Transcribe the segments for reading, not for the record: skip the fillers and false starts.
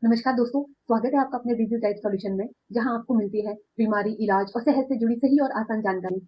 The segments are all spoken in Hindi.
नमस्कार दोस्तों, स्वागत है आपका अपने रिव्यू टाइप सॉल्यूशन में, जहां आपको मिलती है बीमारी, इलाज और सेहत से जुड़ी सही और आसान जानकारी।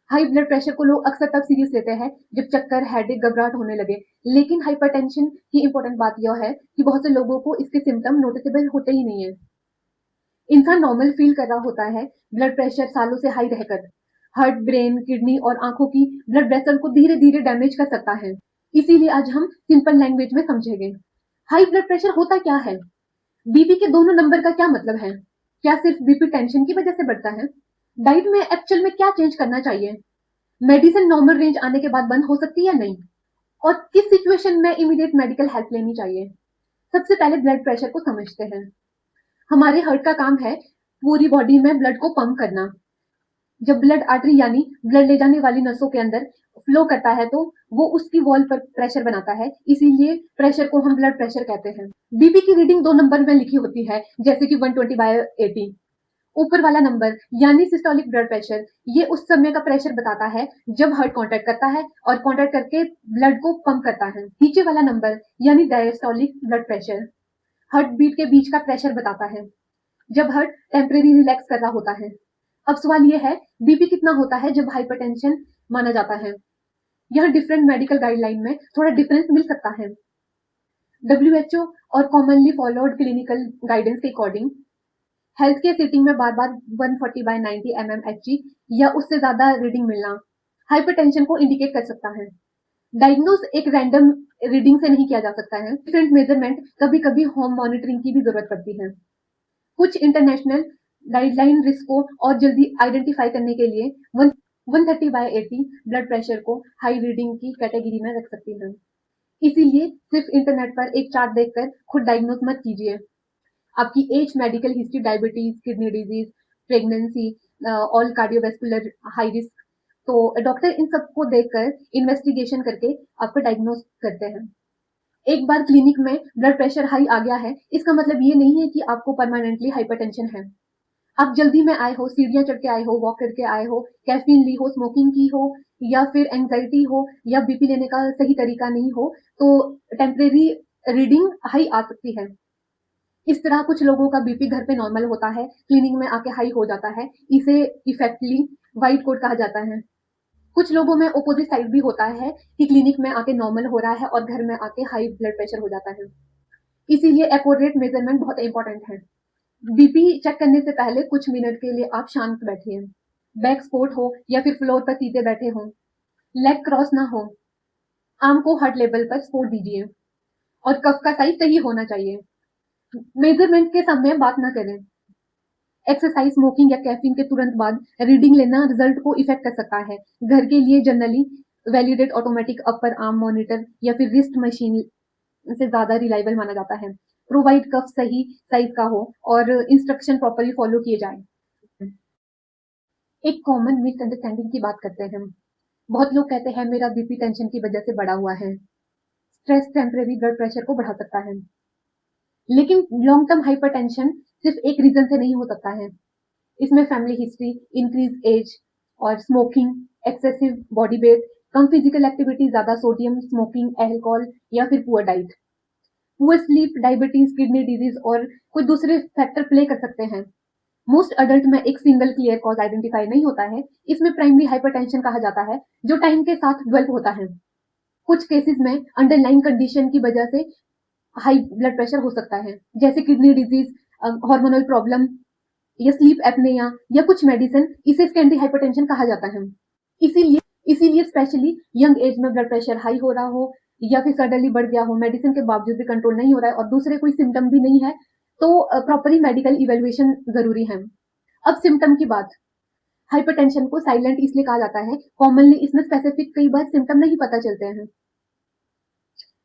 हाई ब्लड प्रेशर को लोग अक्सर तब सीरियस लेते हैं जब चक्कर, हेडेक, घबराहट होने लगे। लेकिन हाइपरटेंशन की इंपॉर्टेंट बात यह है कि बहुत से लोगों को इसके सिम्टम नोटिसेबल होते ही नहीं है। इंसान नॉर्मल फील कर रहा होता है, ब्लड प्रेशर सालों से हाई रहकर हार्ट, ब्रेन, किडनी और आंखों की ब्लड वेसल को धीरे धीरे डैमेज कर सकता है। इसीलिए आज हम सिंपल लैंग्वेज में समझेंगे। हाई ब्लड प्रेशर होता क्या है? बीपी के दोनों नंबर का क्या मतलब है? क्या सिर्फ बीपी टेंशन की वजह से बढ़ता है? डाइट में एक्चुअल में क्या चेंज करना चाहिए? मेडिसिन नॉर्मल रेंज आने के बाद बंद हो सकती है या नहीं? और किस सिचुएशन में इमीडिएट मेडिकल हेल्प लेनी चाहिए? सबसे पहले ब्लड प्रेशर को समझते हैं। हमारे हार्ट का काम है पूरी बॉडी में ब्लड को पंप करना। जब ब्लड आर्टरी यानी ब्लड ले जाने वाली नसों के अंदर फ्लो करता है तो वो उसकी वॉल पर प्रेशर बनाता है, इसीलिए प्रेशर को हम ब्लड प्रेशर कहते हैं। बीपी की रीडिंग दो नंबर में लिखी होती है, जैसे कि 120/80। ऊपर वाला नंबर यानी सिस्टोलिक ब्लड प्रेशर, ये उस समय का प्रेशर बताता है जब हार्ट कॉन्ट्रैक्ट करता है और कॉन्ट्रैक्ट करके ब्लड को पंप करता है। नीचे वाला नंबर यानी diastolic blood pressure heart beat के बीच का प्रेशर बताता है जब हार्ट टेम्परेरी रिलैक्स कर रहा होता है। अब सवाल यह है, बीपी कितना होता है जब हाइपरटेंशन माना जाता है? यह डिफरेंट मेडिकल गाइडलाइन में थोड़ा डिफरेंस मिल सकता है। WHO और कॉमनली फॉलोड क्लिनिकल गाइडेंस के अकॉर्डिंग हेल्थ केयर सेटिंग में बार-बार 140/90 mmHg या उससे ज़्यादा रीडिंग मिलना हाइपरटेंशन को इंडिकेट कर सकता है। डायग्नोज एक रैंडम रीडिंग से नहीं किया जा सकता है। डिफरेंट मेजरमेंट कभी-कभी होम मॉनिटरिंग की भी जरूरत पड़ती है। कुछ इंटरनेशनल गाइडलाइन रिस्क को और जल्दी आइडेंटिफाई करने के लिए 130/80 ब्लड प्रेशर को हाई रीडिंग की कैटेगरी में रख सकती है। इसीलिए सिर्फ इंटरनेट पर एक चार्ट देखकर खुद डायग्नोज मत कीजिए। आपकी age, medical history, diabetes, kidney disease, pregnancy, all cardiovascular high risk, तो डॉक्टर इन सबको देखकर इन्वेस्टिगेशन करके आपको डायग्नोज करते हैं। एक बार क्लिनिक में ब्लड प्रेशर हाई आ गया है, इसका मतलब ये नहीं है कि आपको परमानेंटली हाइपरटेंशन है। आप जल्दी में आए हो, सीढ़ियां चढ़ के आए हो, वॉक करके आए हो, कैफीन ली हो, स्मोकिंग की हो, या फिर एंजाइटी हो, या बीपी लेने का सही तरीका नहीं हो, तो टेम्परेरी रीडिंग हाई आ सकती है। इस तरह कुछ लोगों का बीपी घर पे नॉर्मल होता है, क्लिनिक में आके हाई हो जाता है। इसे इफेक्टली व्हाइट कोट कहा जाता है। कुछ लोगों में ऑपोजिट साइड भी होता है कि क्लिनिक में आके नॉर्मल हो रहा है और घर में आके हाई ब्लड प्रेशर हो जाता है। इसीलिए एक्यूरेट मेजरमेंट बहुत इंपॉर्टेंट है। बीपी चेक करने से पहले कुछ मिनट के लिए आप शांत बैठिए। बैक सपोर्ट हो या फिर फ्लोर पर सीधे बैठे हो, लेग क्रॉस ना हो, आर्म को हार्ट लेवल पर सपोर्ट दीजिए और कफ का साइज सही होना चाहिए। मेजरमेंट के समय बात ना करें। एक्सरसाइज, स्मोकिंग या कैफीन के तुरंत बाद रीडिंग लेना रिजल्ट को इफेक्ट कर सकता है। घर के लिए generally validate automatic upper arm monitor या फिर रिस्ट मशीन से ज्यादा रिलायबल माना जाता है। प्रोवाइड कफ सही साइज का हो और इंस्ट्रक्शन प्रॉपरली फॉलो किए जाए। एक कॉमन मिसअंडरस्टैंडिंग की बात करते हैं। बहुत लोग कहते हैं मेरा बीपी टेंशन की वजह से बढ़ा हुआ है। स्ट्रेस टेम्परेरी ब्लड प्रेशर को बढ़ा सकता है, लेकिन लॉन्ग टर्म हाइपरटेंशन सिर्फ एक रीजन से नहीं हो सकता है। इसमें फैमिली हिस्ट्री, इंक्रीज एज और स्मोकिंग, एक्सेसिव बॉडी वेट, कम फिजिकल एक्टिविटी, ज्यादा सोडियम, स्मोकिंग, अल्कोहल या फिर poor diet, poor sleep, diabetes, kidney disease और कुछ दूसरे फैक्टर प्ले कर सकते हैं। मोस्ट अडल्ट में एक सिंगल क्लियर कॉज आइडेंटिफाई नहीं होता है। इसमें प्राइमरी हाइपरटेंशन कहा जाता है, जो टाइम के साथ डेवलप होता है। कुछ केसेस में अंडरलाइन कंडीशन की वजह से हाई ब्लड प्रेशर हो सकता है, जैसे किडनी डिजीज, हार्मोनल प्रॉब्लम या स्लीप एपनिया या कुछ मेडिसिन। इसे सेकेंडरी हाइपरटेंशन कहा जाता है। इसीलिए इसीलिए स्पेशली यंग एज में ब्लड प्रेशर हाई हो रहा हो या फिर सडनली बढ़ गया हो, मेडिसिन के बावजूद भी कंट्रोल नहीं हो रहा है और दूसरे कोई सिम्टम भी नहीं है, तो प्रॉपरली मेडिकल इवेल्युएशन जरूरी है। अब सिम्टम की बात। हाइपरटेंशन को साइलेंट इसलिए कहा जाता है, कॉमनली इसमें स्पेसिफिक कई बार सिम्टम नहीं पता चलते हैं।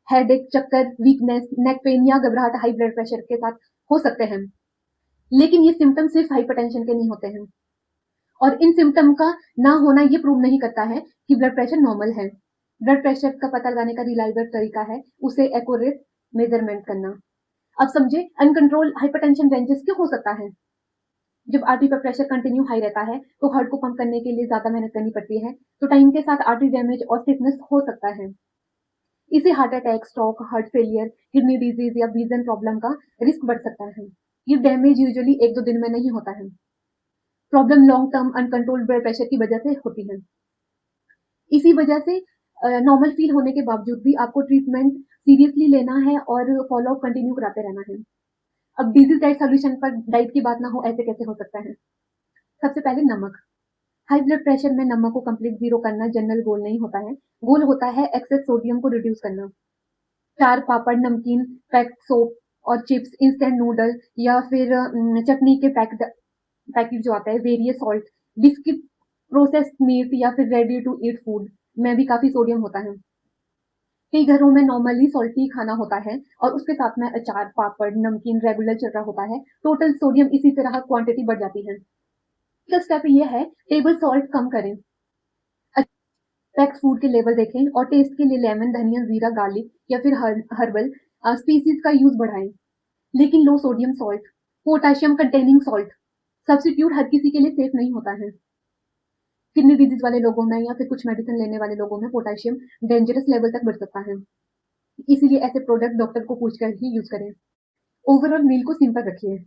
हेडेक, चक्कर, वीकनेस, नेक पेन या घबराहट हाई ब्लड प्रेशर के साथ हो सकते हैं, लेकिन ये सिम्टम सिर्फ हाइपरटेंशन के नहीं होते हैं। और इन सिम्टम का ना होना ये प्रूव नहीं करता है कि ब्लड प्रेशर नॉर्मल है। ब्लड प्रेशर का पता लगाने का रिलायबल तरीका है उसे एक्यूरेट मेजरमेंट करना। अब समझे अनकंट्रोल हाइपरटेंशन रेंजेस क्यों हो सकता है। जब आर्टरी पर प्रेशर कंटिन्यू हाई रहता है तो हार्ट को पंप करने के लिए ज्यादा मेहनत करनी पड़ती है, तो टाइम के साथ आर्टरी डैमेज और स्टिफनेस हो सकता है। इससे heart attack, stroke, heart failure, kidney disease या विजन प्रॉब्लम का रिस्क बढ़ सकता है। ये डैमेज यूजुअली 1-2 दिन में नहीं होता है। Problem long term uncontrolled blood pressure की वजह से होती है। इसी वजह से नॉर्मल फील होने के बावजूद भी आपको ट्रीटमेंट सीरियसली लेना है और फॉलो अप कंटिन्यू कराते रहना है। अब डिजीज डाइट सॉल्यूशन पर डाइट की बात ना हो ऐसे कैसे हो सकता है? सबसे पहले नमक। हाई ब्लड प्रेशर में नमक को कंप्लीट ज़ीरो करना जनरल गोल नहीं होता है। गोल होता है एक्सेस सोडियम को रिड्यूस करना। चार पापड़, नमकीन, पैक्ड सोप और चिप्स, इंस्टेंट नूडल या फिर चटनी के पैकेट जो आता है, various salt, biscuit, processed meat या फिर रेडी टू ईट फूड में भी काफ़ी सोडियम होता है। कई घरों में नॉर्मली सॉल्टी खाना होता है और उसके साथ में अचार, पापड़, नमकीन रेगुलर चल रहा होता है। टोटल सोडियम इसी तरह क्वांटिटी बढ़ जाती है। तो स्टेप ये है, टेबल सॉल्ट कम करें। पैक्ड फूड के लेवल देखें और टेस्ट के लिए लेमन, धनिया, जीरा, गार्लिक या फिर हर्बल स्पीसीज का यूज बढ़ाएं। लेकिन low sodium salt, potassium containing salt substitute हर किसी के लिए सेफ नहीं होता है। किडनी डिजीज वाले लोगों में या फिर कुछ मेडिसिन लेने वाले लोगों में पोटाशियम डेंजरस लेवल तक बढ़ सकता है। इसीलिए ऐसे प्रोडक्ट डॉक्टर को पूछकर ही यूज करें। ओवरऑल मील को सिंपल रखिए।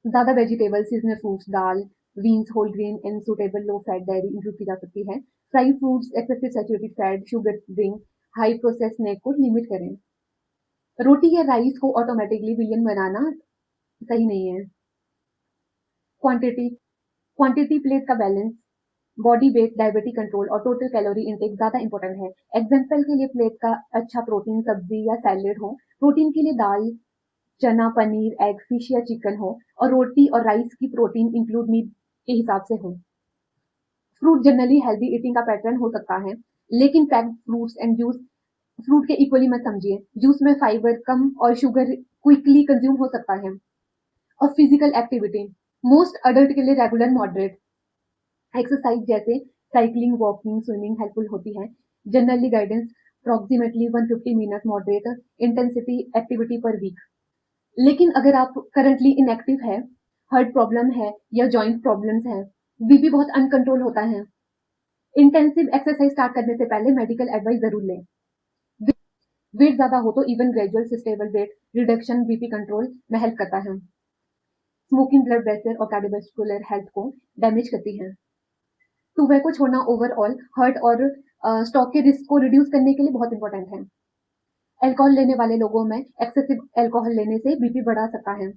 ज़्यादा वेजिटेबल, सीजनल फ्रूट्स, दाल, beans, whole grain and suitable low fat dairy include की जा सकती है। Fry fruits, excessive saturated fat, sugar drink, high process snack को लिमिट करें। रोटी या राइस को ऑटोमेटिकली विलियन बनाना सही नहीं है। क्वांटिटी क्वांटिटी प्लेट का balance, body weight, diabetes control और टोटल कैलोरी इंटेक ज़्यादा इंपॉर्टेंट है। एग्जाम्पल के लिए प्लेट का अच्छा प्रोटीन सब्जी या सैलेड हो। प्रोटीन के लिए दाल, चना, पनीर, एग, फिश या चिकन हो और रोटी और राइस की प्रोटीन इंक्लूड मीट के हिसाब से हो। फ्रूट जनरली हेल्दी ईटिंग का पैटर्न हो सकता है, लेकिन packed fruits and juice fruit के इक्वली मत समझिए। जूस में फाइबर कम और शुगर क्विकली कंज्यूम हो सकता है। और फिजिकल एक्टिविटी, मोस्ट अडल्ट के लिए रेगुलर मॉडरेट एक्सरसाइज जैसे साइकिलिंग, वॉकिंग, स्विमिंग हेल्पफुल होती है। Generally guidance approximately 150 minute moderate intensity activity per week. लेकिन अगर आप करंटली इनएक्टिव है, हार्ट प्रॉब्लम है या जॉइंट प्रॉब्लम्स है, बीपी बहुत अनकंट्रोल होता है, इंटेंसिव एक्सरसाइज स्टार्ट करने से पहले मेडिकल एडवाइस जरूर लें। वेट ज्यादा हो तो even gradual sustainable weight reduction BP control में हेल्प करता है। स्मोकिंग ब्लड प्रेशर और कार्डियोवास्कुलर हेल्थ को डैमेज करती है। सुबह को छोड़ना ओवरऑल हार्ट और स्ट्रोक के रिस्क को रिड्यूस करने के लिए बहुत इंपॉर्टेंट है। अल्कोहल लेने वाले लोगों में एक्सेसिव अल्कोहल लेने से बीपी बढ़ा सकता है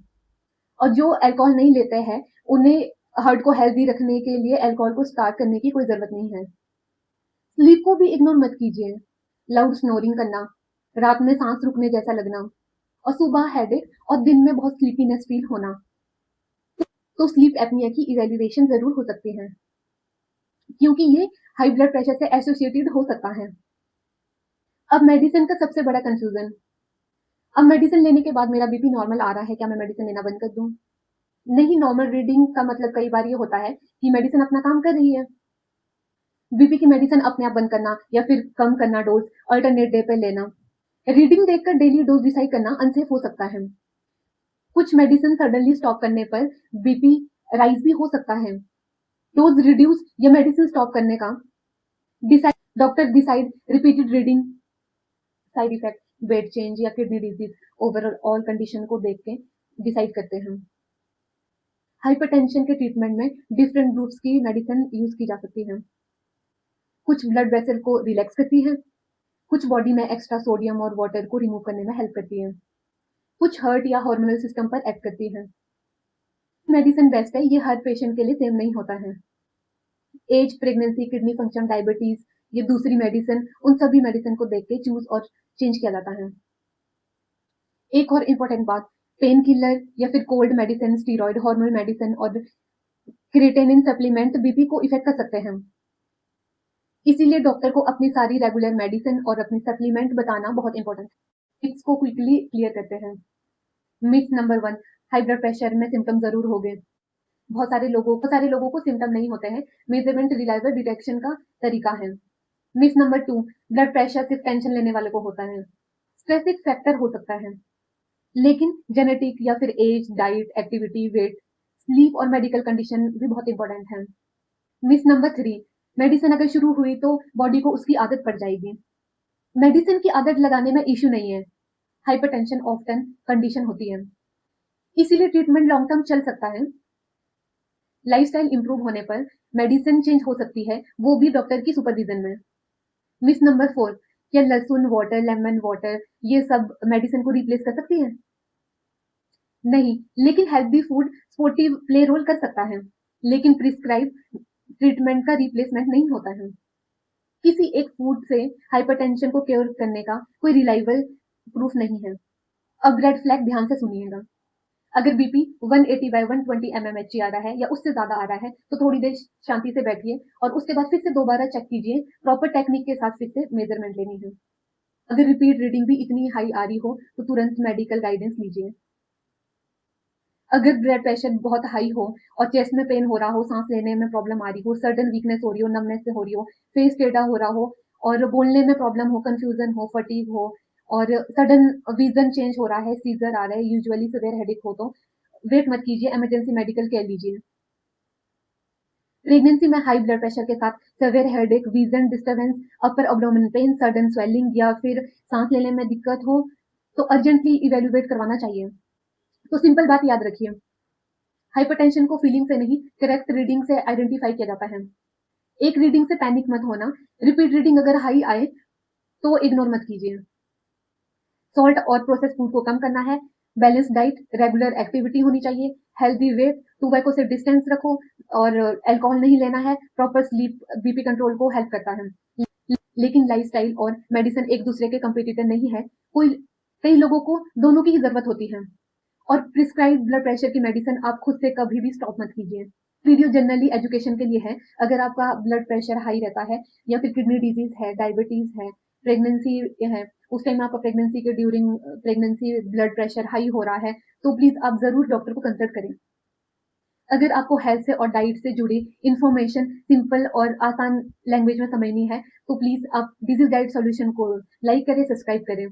और जो अल्कोहल नहीं लेते हैं उन्हें हार्ट को हेल्दी रखने के लिए अल्कोहल को स्टार्ट करने की कोई जरूरत नहीं है। स्लीप को भी इग्नोर मत कीजिए। लाउड स्नोरिंग करना, रात में सांस रुकने जैसा लगना और सुबह हेडेक और दिन में बहुत स्लीपीनेस फील होना, तो स्लीप एपनिया की इवैल्यूएशन जरूर हो सकती है, क्योंकि ये हाई ब्लड प्रेशर से एसोसिएटेड हो सकता है। अब मेडिसिन का सबसे बड़ा कंफ्यूजन, अब मेडिसिन लेने के बाद मेरा बीपी नॉर्मल आ रहा है, क्या मैं मेडिसिन लेना बंद कर दूं? नहीं, नॉर्मल रीडिंग का मतलब कई बार ये होता है कि मेडिसिन अपना काम कर रही है। बीपी की मेडिसिन अपने आप बंद करना या फिर कम करना डोज, अल्टरनेट डे पे लेना, रीडिंग देखकर डेली डोज डिसाइड करना अनसेफ हो सकता है। कुछ मेडिसिन सडनली स्टॉप करने पर बीपी राइज भी हो सकता है। डोज रिड्यूस या मेडिसिन स्टॉप करने का doctor decide repeated reading, side effect, wait change या किडनी डिजीज ओवरऑल कंडीशन को देख के डिसाइड करते हैं। हाइपरटेंशन के ट्रीटमेंट में डिफरेंट ग्रुप्स की मेडिसिन यूज की जा सकती है। कुछ ब्लड वेसल को रिलैक्स करती है, कुछ बॉडी में एक्स्ट्रा सोडियम और वाटर को रिमूव करने में हेल्प करती है, कुछ हार्ट या हार्मोनल सिस्टम पर एक्ट करती है। मेडिसिन बेस्ट है, ये हर पेशेंट के लिए सेम नहीं होता है। Age, pregnancy, kidney function, diabetes, ये दूसरी मेडिसिन, उन सभी मेडिसिन को देख के चूज और चेंज किया जाता है। एक और इम्पोर्टेंट बात, पेन किलर या फिर cold medicine, steroid, hormonal medicine और क्रिएटिनिन सप्लीमेंट बीपी को इफेक्ट कर सकते हैं। इसीलिए डॉक्टर को अपनी सारी रेगुलर मेडिसिन और अपनी सप्लीमेंट बताना बहुत इंपॉर्टेंट है। इसको क्विकली क्लियर करते हैं। Myth number 1, high blood pressure में सिम्टम जरूर होंगे। बहुत सारे लोगों को सिम्टम नहीं होते हैं। मेजरमेंट रिलायबल डिटेक्शन का तरीका है। मिथ नंबर 2, ब्लड प्रेशर सिर्फ टेंशन लेने वाले को होता है। स्ट्रेस एक फैक्टर हो सकता है, लेकिन जेनेटिक या फिर age, diet, activity, weight, sleep और मेडिकल कंडीशन भी बहुत इंपॉर्टेंट है। मिथ नंबर 3, मेडिसिन अगर शुरू हुई तो बॉडी को उसकी आदत पड़ जाएगी। मेडिसिन की आदत लगाने में इश्यू नहीं है, हाइपरटेंशन ऑफ्टन कंडीशन होती है, इसीलिए ट्रीटमेंट लॉन्ग टर्म चल सकता है। लाइफस्टाइल इंप्रूव होने पर मेडिसिन चेंज हो सकती है, वो भी डॉक्टर की सुपरविजन में। मिस नंबर 4, क्या लहसुन वाटर, लेमन वाटर ये सब मेडिसिन को रिप्लेस कर सकती है? नहीं, लेकिन healthy food supportive play role कर सकता है, लेकिन प्रिस्क्राइब ट्रीटमेंट का रिप्लेसमेंट नहीं होता है। किसी एक फूड से हाइपरटेंशन को क्योर करने का कोई रिलायबल प्रूफ नहीं है। अब रेड फ्लैग ध्यान से सुनिएगा। अगर बीपी 180 बाय 120 mmHg आ रहा है या उससे ज्यादा आ रहा है, तो थोड़ी देर शांति से बैठिए और उसके बाद फिर से दोबारा चेक कीजिए। प्रॉपर टेक्निक के साथ फिर से मेजरमेंट लेनी है। अगर रिपीट रीडिंग भी इतनी हाई आ रही हो, तो तुरंत मेडिकल गाइडेंस लीजिए। अगर ब्लड प्रेशर बहुत हाई हो और चेस्ट में पेन हो रहा हो, सांस लेने में प्रॉब्लम आ रही हो, सडन वीकनेस हो रही हो, नमनेस से हो रही हो, फेस टेढ़ा हो रहा हो और बोलने में प्रॉब्लम हो, कंफ्यूजन हो, फटीग हो और सडन विजन चेंज हो रहा है, सीजर आ रहा है, यूजुअली सिवियर हेडेक हो, तो वेट मत कीजिए, इमरजेंसी मेडिकल केयर लीजिए। प्रेगनेंसी में हाई ब्लड प्रेशर के साथ severe headache, vision disturbance, upper abdomen pain, sudden swelling या फिर सांस लेने में दिक्कत हो, तो अर्जेंटली इवेल्युएट करवाना चाहिए। तो सिंपल बात याद रखिए, हाइपरटेंशन को फीलिंग से नहीं, करेक्ट रीडिंग से आइडेंटिफाई किया जाता है। एक रीडिंग से पैनिक मत होना, रिपीट रीडिंग अगर हाई आए तो इग्नोर मत कीजिए। सॉल्ट और प्रोसेस फूड को कम करना है, बैलेंस डाइट, रेगुलर एक्टिविटी होनी चाहिए, हेल्दी वेट, टोबैको से डिस्टेंस रखो और अल्कोहल नहीं लेना है, प्रॉपर स्लीप बीपी कंट्रोल को हेल्प करता है। लेकिन लाइफस्टाइल और मेडिसिन एक दूसरे के कंपटीटर नहीं है, कोई कई लोगों को दोनों की ही जरूरत होती है। और प्रिस्क्राइब ब्लड प्रेशर की मेडिसिन आप खुद से कभी भी स्टॉप मत कीजिए। वीडियो जनरली एजुकेशन के लिए है। अगर आपका ब्लड प्रेशर हाई रहता है या फिर किडनी डिजीज है, डायबिटीज है, प्रेगनेंसी है, उस टाइम आपका प्रेगनेंसी के during pregnancy blood pressure high हो रहा है, तो प्लीज आप जरूर डॉक्टर को कंसल्ट करें। अगर आपको हेल्थ से और डाइट से जुड़ी इंफॉर्मेशन सिंपल और आसान लैंग्वेज में समझनी है, तो प्लीज आप डिजीज डाइट सॉल्यूशन को लाइक करें, सब्सक्राइब करें।